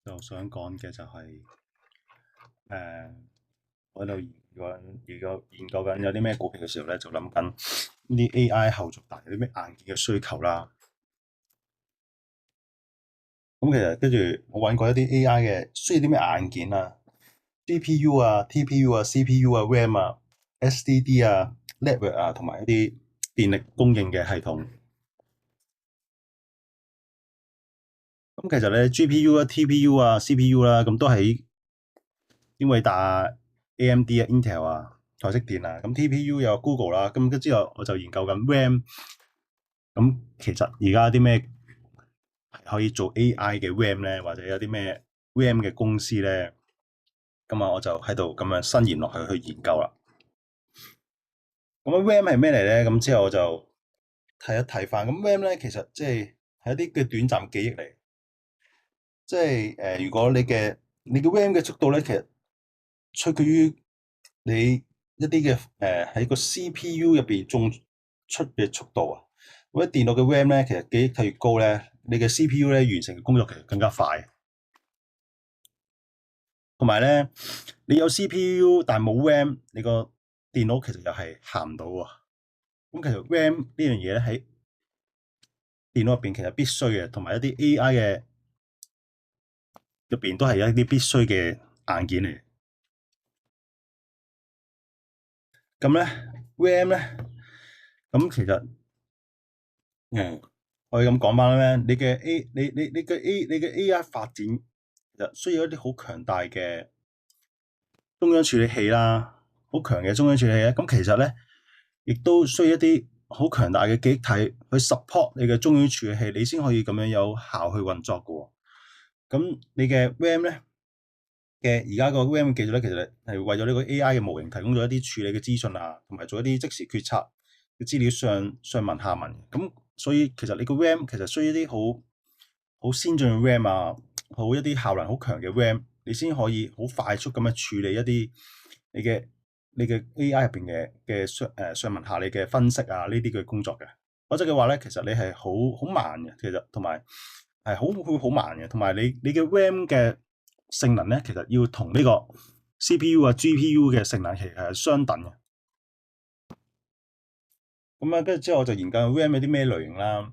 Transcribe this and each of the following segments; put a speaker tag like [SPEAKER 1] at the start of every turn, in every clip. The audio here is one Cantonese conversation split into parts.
[SPEAKER 1] 就想講嘅就係、誒，我喺度研究緊有啲咩股票嘅時候咧，就諗緊呢啲 AI 後續大有啲咩硬件嘅需求啦。咁其實跟住我揾過一啲 AI 嘅需要啲咩硬件啊，GPU 啊、TPU 啊、CPU 啊、RAM 啊、SSD 啊、network 啊，同埋一啲電力供應嘅系統。咁其實咧 GPU 啊、TPU 啊、CPU 啦，咁都係英偉達、AMD 啊、Intel 啊、台積電啊。咁 TPU 有 Google 啦。咁跟之後我就研究緊 RAM。咁其實而家啲咩可以做 AI 嘅 RAM 咧，或者有啲咩 RAM 嘅公司咧？咁啊，我就喺度咁樣伸延落去研究啦。咁啊，RAM 係咩嚟咧？咁之後我就睇一睇翻。咁 RAM 咧，其實即係一啲嘅短暫記憶嚟。即係如果你嘅 RAM 嘅速度咧，其實取決於你一啲嘅喺個 CPU 入邊種出嘅速度啊。或者電腦嘅 RAM 咧，其實記憶體越高咧，你嘅 CPU 咧完成嘅工作其實更加快。同埋咧，你有 CPU 但係冇 RAM，你個電腦其實又係行唔到喎。咁其實 RAM 呢樣嘢咧喺電腦入邊其實必須嘅，同埋一啲 AI 嘅入邊都係一啲必須嘅硬件嚟。咁咧 RAM 咧，咁其實可以咁講翻咧，你嘅 AI 發展其實需要一啲好強大嘅中央處理器啦，好強嘅中央處理器咧。咁其實咧，亦都需要一啲好強大嘅記憶體去 support 你嘅中央處理器，你先可以咁樣有效去運作嘅。咁你嘅 RAM 咧而家個 RAM 技術咧，其實係為咗呢個 AI 嘅模型提供咗一啲處理嘅資訊啊，同埋做一啲即時決策嘅資料上文下文。咁所以其實你個 RAM 其實需要一啲好先進嘅 RAM 啊，好一啲效能好強嘅 RAM，你先可以好快速咁樣處理一啲你嘅 AI 入邊嘅上文下理嘅分析啊，呢啲嘅工作嘅。否則嘅話咧，其實你係好慢嘅，其實同埋係會好慢嘅，同埋你嘅 RAM 嘅性能咧，其實要同呢個 CPU 啊、GPU 嘅性能其實係相等嘅。咁啊，跟住之後我就研究 RAM 有啲咩類型啦。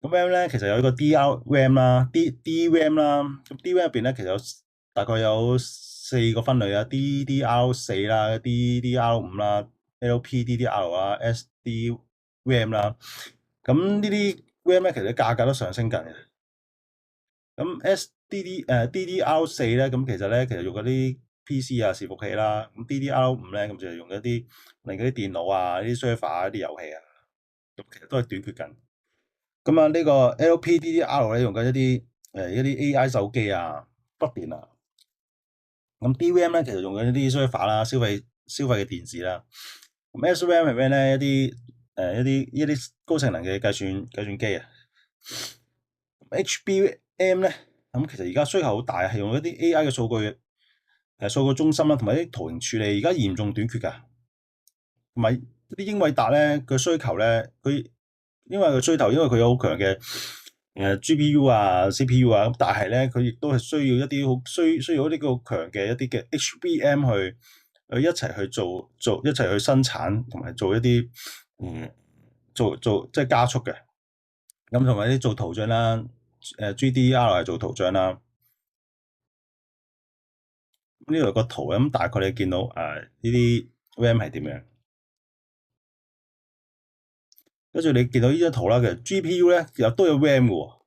[SPEAKER 1] 咁 RAM 咧，其實有一個 DRAM 啦、DRAM 啦。咁 DRAM 入邊咧，其實大概有4個分類啊：DDR4啦、DDR5啦、LPDDR 啊、SDRAM 啦。咁呢啲 RAM 咧，其實價格都上升緊嘅。咁 DDR4咧，咁其實用嗰啲 PC 啊、伺服器啦。咁 DDR5咧，咁就係用一啲例如嗰啲電腦啊、啲 server 啊、啲遊戲啊。咁其實都係短缺緊。咁啊，呢個 LPDDR 咧用緊一啲 AI 手機啊、筆電啊。咁 DRAM 咧其實用緊一啲 server 啦、消費嘅電視啦。咁 SRAM 係咩咧？一啲高性能嘅計算機啊。HBM 咧，咁其實而家需求好大，係用一啲 AI 嘅數據中心啦，同埋啲圖形處理，而家嚴重短缺㗎。同埋啲英偉達咧嘅需求咧，因為佢有好強嘅GPU 啊、CPU 啊。咁但係咧佢亦都係需要一啲好強嘅一啲嘅 HBM 去一齊去一齊去生產，同埋做一啲即係加速嘅。咁同埋啲做圖像啦，GDR 係做圖像啦。呢度有個圖，咁大概你見到呢啲 RAM 係點樣？跟住你見到呢張圖啦，其實 GPU 咧又都有 RAM 嘅喎，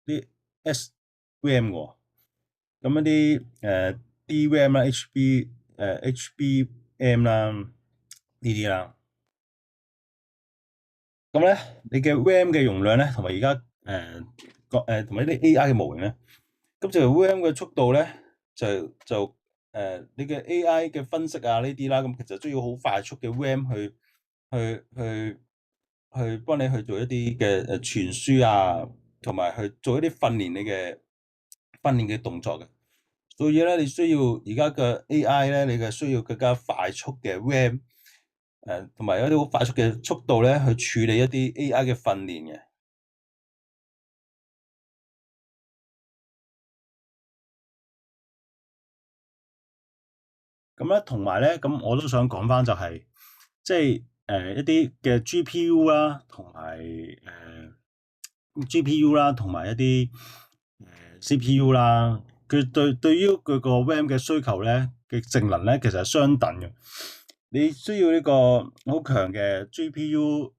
[SPEAKER 1] 啲 SRAM 嘅喎。咁一啲DRAM 啦、HBM 啦呢啲啦。咁咧你嘅 RAM 嘅容量咧，同埋而家同埋啲 AI 嘅模型咧，咁就 RAM 嘅速度咧你嘅 AI 嘅分析啊呢啲啦，咁其實都要好快速嘅 RAM 去幫你去做一啲嘅傳輸啊，同埋去做一啲訓練嘅動作嘅。所以咧，你需要而家嘅 AI 咧，你嘅需要更加快速嘅 RAM，同埋有啲好快速嘅速度咧，去處理一啲 AI 嘅訓練嘅。咁咧同埋咧，咁我都想講翻就係、即係一啲嘅 GPU 啦，同埋GPU 啦，同埋一啲CPU 啦，佢對於佢個 RAM 嘅需求咧嘅性能咧，其實係相等嘅。你需要呢個好強嘅 GPU、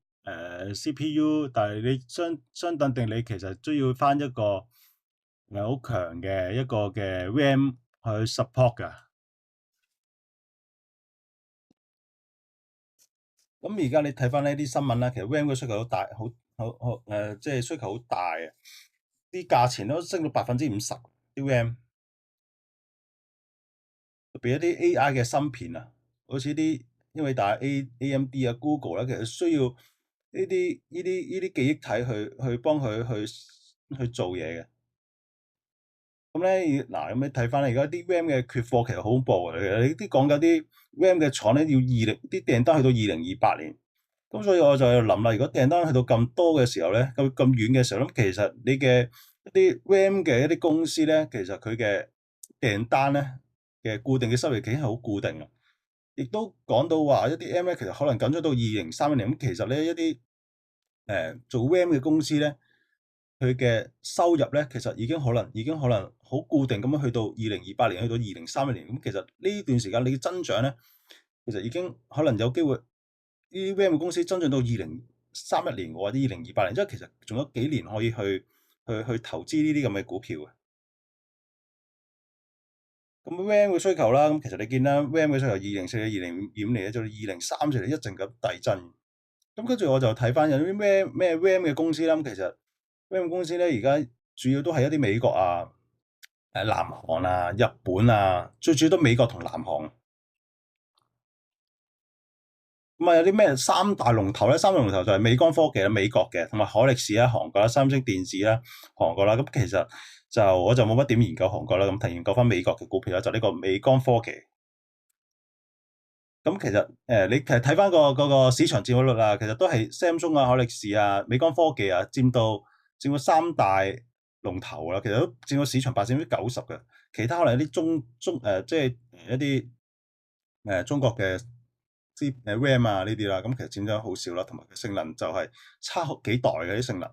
[SPEAKER 1] CPU，但係你相等定你其實需要翻一個好強嘅一個嘅 RAM 去 support 㗎。咁而家你睇翻呢啲新聞啦，其實 RAM 嘅需求好大，即係需求好大啊！啲價錢都升到50%，啲 RAM。特別一啲 AI 嘅芯片啊，好似啲英偉達 AMD 啊、Google 啦，其實需要呢啲記憶體去幫佢去做嘢嘅。咁咧，嗱咁你睇翻而家啲 RAM 嘅缺貨其實好恐怖啊！你啲講緊啲 RAM 嘅廠咧，要啲訂單去到2028年。咁所以我就喺度諗啦，如果訂單去到咁多嘅時候咧，咁遠嘅時候，咁其實你嘅一啲 RAM 嘅一啲公司咧，其實佢嘅訂單咧嘅固定嘅收益期係好固定嘅，亦都講到話一啲 RAM 咧，其實可能緊咗到2031年。咁其實咧一啲做 RAM 嘅公司咧，佢嘅收入咧，其實已經可能好固定咁樣去到2028年，去到2031年。咁其實呢段時間你嘅增長咧，其實已經可能有機會。啲 RAM 公司增長到2031年或者2028年，即係其實仲有幾年可以去投資呢啲咁嘅股票嘅。咁 RAM 嘅需求啦，咁其實你見啦，RAM 嘅需求2024年、2025年咧，到2034年一直咁遞增。咁跟住我就睇翻有啲咩 RAM 嘅公司啦。咁其實 RAM 公司咧，而家主要都係一啲美國啊、南韓啊、日本啊，最主要都美國同南韓。咁啊，有啲咩三大龍頭咧？三大龍頭就係美光科技啦，美國嘅，同埋海力士啦，韓國啦，三星電子啦，韓國啦。咁其實我就冇乜點研究韓國啦，咁睇研究翻美國嘅股票啦，就呢個美光科技。咁其實你其實睇翻嗰個市場佔有率啦，其實都係 Samsung 啊、海力士啊、美光科技啊佔到三大龍頭啦。其實都佔到市場90%嘅，其他可能有啲即係一啲中國嘅。啲RAM 啊呢啲啦，咁其實佔咗好少啦，同埋佢性能就係差幾代嘅啲性能。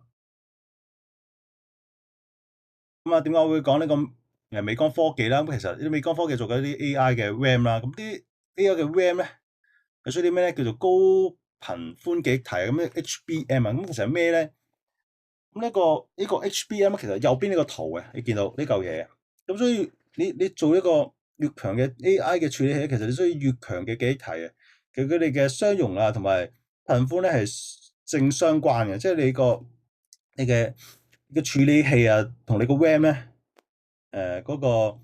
[SPEAKER 1] 咁啊，點解我會講呢個美光科技啦？咁其實啲美光科技做緊啲 AI 嘅 RAM 啦，咁啲 AI 嘅 RAM 咧，有需要啲咩咧？叫做高頻寬記憶體咁咧 HBM 啊，咁其實係咩咧？咁呢個 HBM 其實右邊呢個圖嘅，你見到呢嚿嘢，咁所以你做一個越強嘅 AI 嘅處理器，其實你需要越強嘅記憶體嘅。其實佢哋嘅相容啊，同埋頻寬咧係正相關嘅，即係你嘅處理器啊，同你個 RAM 咧，嗰個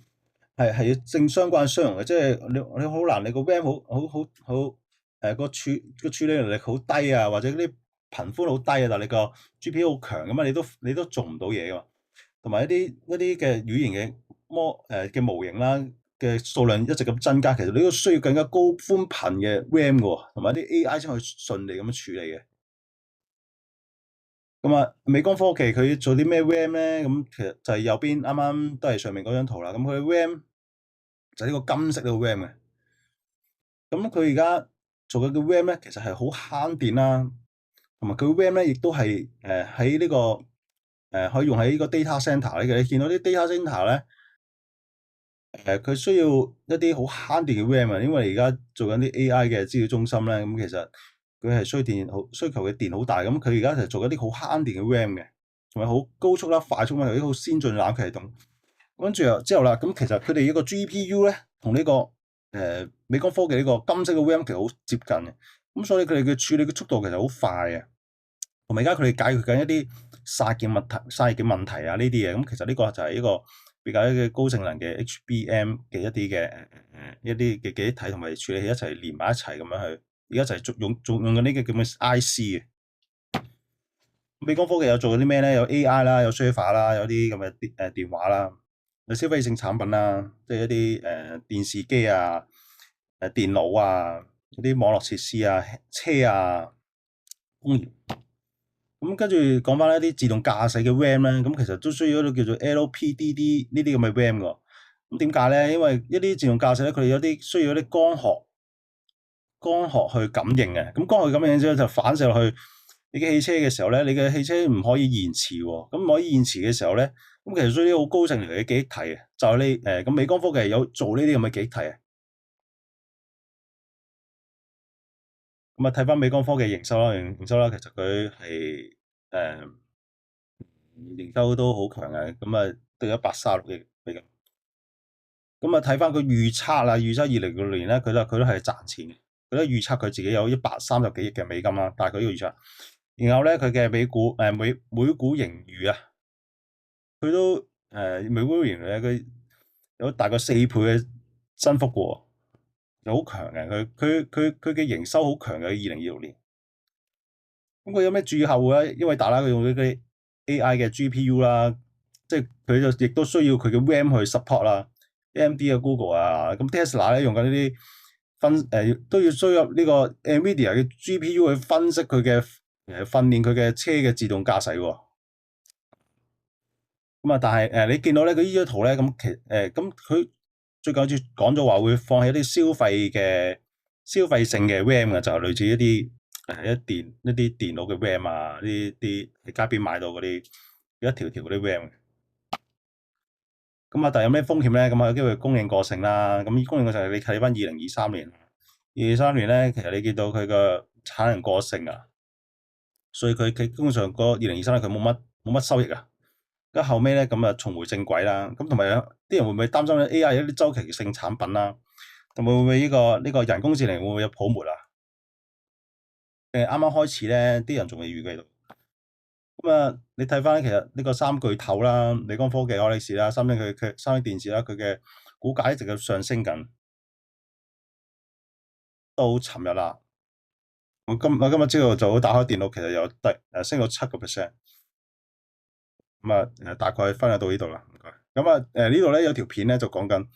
[SPEAKER 1] 係要正相關相容嘅，即係你好難，你個 RAM 好個處理能力好低啊，或者啲頻寬好低啊，但係你個 GPU 好強咁啊，你都做唔到嘢噶嘛。同埋一啲嘅語言嘅嘅模型啦。嘅數量一直咁增加，其實你都需要更加高寬頻嘅 RAM 嘅喎，同埋啲 AI 先可以順利咁樣處理嘅。咁啊，美光科技佢做啲咩 RAM 咧？咁其實就係右邊啱啱都係上面嗰張圖啦。咁佢 RAM 就係呢個金色呢個 RAM 嘅。咁佢而家做嘅嘅 RAM 咧，其實係好慳電啦，同埋佢 RAM 咧亦都係喺呢個可以用喺呢個 data center 嘅。你見到啲 data center 咧？佢需要一啲好慳電嘅 RAM 啊，因為而家做緊啲 AI 嘅資料中心咧，咁其實佢係需求嘅電好大，咁佢而家就做一啲好慳電嘅 RAM 嘅，同埋好高速啦、快速啦，有啲好先進嘅冷卻系統。跟住之後啦，咁其實佢哋一個 GPU 咧，同呢個美光科技呢個金色嘅 RAM 其實好接近嘅，咁所以佢哋嘅處理嘅速度其實好快嘅。同埋而家佢哋解決緊一啲散熱嘅問題啊，呢啲嘢，咁其實呢個就係一個比較嘅高性能嘅 HBM 嘅一啲嘅記憶體同埋處理器一齊連埋一齊咁樣去，而家就係用緊呢個咁嘅 IC 嘅。美光科技有做緊啲咩咧？有 AI 啦，有 server 啦，有啲咁嘅電話啦，有消費性產品啦，即係一啲電視機啊、電腦啊、一啲網絡設施啊、車啊、工業。咁跟住講翻一啲自動駕駛嘅 RAM 咧，咁其實都需要一個叫做 LPDD 呢啲咁嘅 RAM 㗎。咁點解咧？因為一啲自動駕駛咧，佢哋有啲需要一啲光學去感應嘅。咁光學感應之後就反射落去你嘅汽車嘅時候咧，你嘅汽車唔可以延遲喎。咁唔可以延遲嘅時候咧，咁其實需要啲好高性能嘅記憶體嘅，就係呢咁美光科技有做呢啲咁嘅記憶體啊。咁啊睇翻美光科技營收啦，其實佢係誒營收都好強嘅，咁啊都有136億美金。咁啊睇翻佢預測啦，預測2026年咧，佢都係賺錢嘅，佢都預測佢自己有130幾億嘅美金啦，但係佢呢個預測。然後咧佢嘅每股盈餘啊，佢都每股盈餘咧佢有大概4倍嘅增幅嘅喎，就好強嘅。佢嘅營收好強嘅2026年。咁佢有咩注後咧？因為大家佢用呢啲 AI 嘅 GPU 啦，即係佢就亦都需要佢嘅 RAM 去 support 啦。AMD 啊、Google 啊，咁 Tesla 咧用緊呢啲都要需要呢個 NVIDIA 嘅 GPU 去分析佢嘅訓練佢嘅車嘅自動駕駛喎。咁啊，但係你見到咧佢呢張圖咧，咁佢最近講咗話會放棄一啲消費性嘅 RAM 嘅，就係類似一啲一啲電腦嘅 RAM 啊，呢啲喺街邊買到嗰啲一條條嗰啲 RAM。咁啊，但係有咩風險咧？咁啊，有機會供應過剩啦。咁供應過剩，你睇翻2023年，2023年咧，其實你見到佢個產能過剩啊，所以佢基本上個2023年佢冇乜收益啊。咁後尾咧，咁啊重回正軌啦。咁同埋啲人會唔會擔心咧 AI 有啲周期性產品啦？同埋會唔會呢個人工智能會唔會有泡沫啊？啱啱開始咧，啲人仲未預計到。咁啊，你睇翻其實呢個三巨頭啦，美光科技、愛立士啦、三星電子啦，佢嘅股價一直咁上升緊，到尋日啦。我今日朝頭早打開電腦，其實有升到7%。咁啊大概分享到呢度啦，唔該。咁啊呢度咧有條片咧就講緊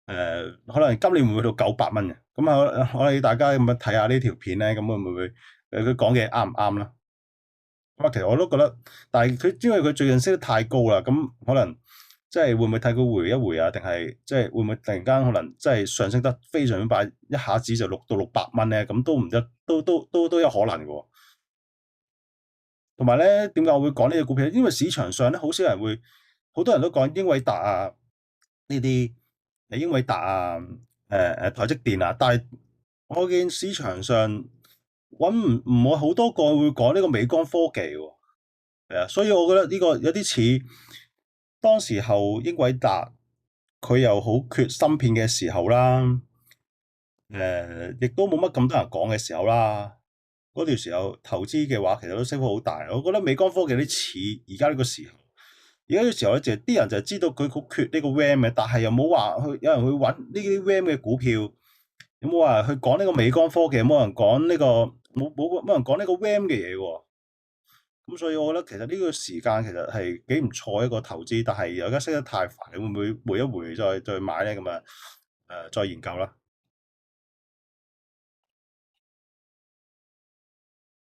[SPEAKER 1] 可能今年會去到900蚊嘅。咁啊我哋大家咁樣睇下呢條片咧，咁會唔會佢講嘅啱唔啱啦？咁啊，其實我都覺得，但係佢因為佢最近升得太高啦，咁可能即係會唔會睇佢回一回啊？定係即係會唔會突然間可能即係上升得非常之快，一下子就到600蚊咧？咁都有可能嘅喎。同埋咧，點解我會講呢隻股票？因為市場上咧，好多人都講英偉達啊呢啲，英偉達啊，台積電啊，但係我見市場上揾唔會好多個會講呢個美光科技喎。係啊，所以我覺得呢個有啲似當時候英偉達佢又好缺芯片嘅時候啦，亦都冇乜咁多人講嘅時候啦。嗰段時候投資嘅話，其實都升幅好大。我覺得美光科技有啲似而家呢個時候。而家呢個時候咧，就啲人就係知道佢好缺呢個 RAM 嘅，但係又冇話有人去揾呢啲 RAM 嘅股票，有冇話去講呢個美光科技？有冇人講呢個冇人講呢個 RAM 嘅嘢喎？咁所以我覺得其實呢個時間其實係幾唔錯一個投資，但係而家升得太快，會唔會回一回再買咧？咁啊再研究啦。